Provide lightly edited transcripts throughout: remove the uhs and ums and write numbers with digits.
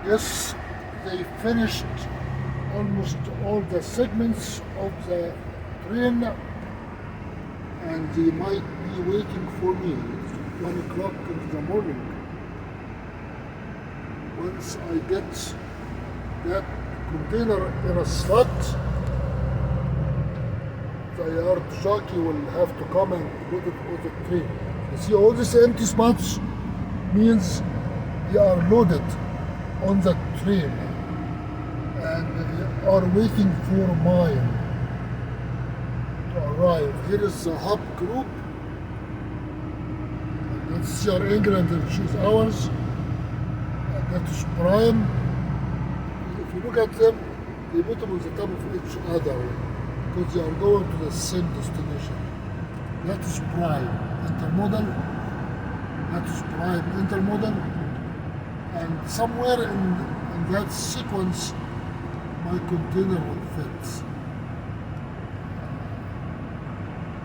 Yes, they finished almost all the segments of the train and they might be waiting for me. It's 1 o'clock in the morning. Once I get that container in a slot, the yard jockey will have to come and put it on the train. You see, all these empty spots means they are loaded on the train and they are waiting for mine to arrive. Here is the hub group. That's your England and choose ours. And that is prime. If you look at them, they put them on the top of each other because they are going to the same destination. That is prime intermodal. That is prime intermodal. And somewhere in that sequence, my container will fit.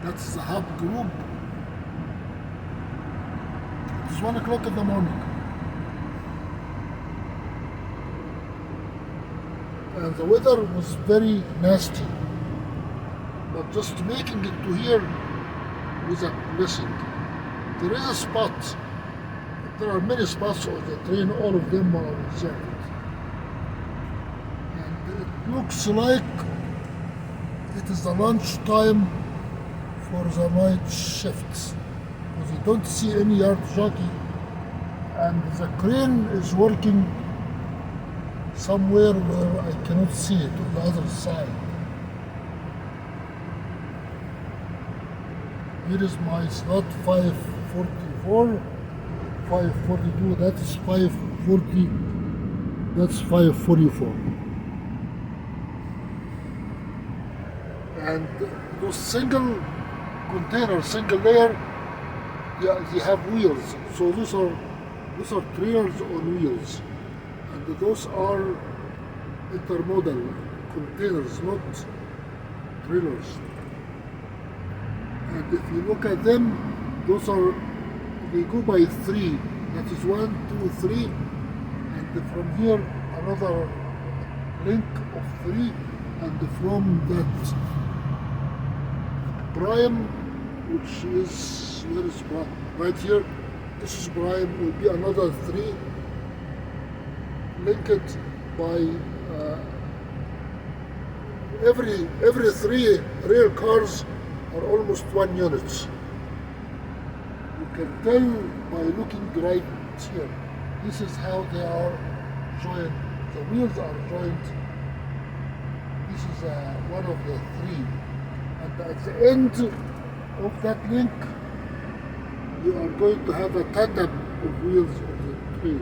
That's the hub group. It's 1 o'clock in the morning. And the weather was very nasty. But just making it to here was a blessing. There is a spot. There are many spots on the train, all of them are reserved. And it looks like it is the lunch time for the night shifts. Because you don't see any yard jockey. And the crane is working somewhere where I cannot see it, on the other side. Here is my slot 544. 542, that is 540, that's 544. And those single containers, single layer, they have wheels. So those are trailers on wheels. And those are intermodal containers, not trailers. And if you look at them, they go by 3. That is 1, 2, 3, and from here another link of 3, and from that prime, which is, where is prime? Right here. This is prime. Will be another 3 linked by every 3 rail cars are almost 1 unit. You can tell by looking right here. This is how they are joined. The wheels are joined. This is one of the 3. And at the end of that link, you are going to have a tandem of wheels of the train.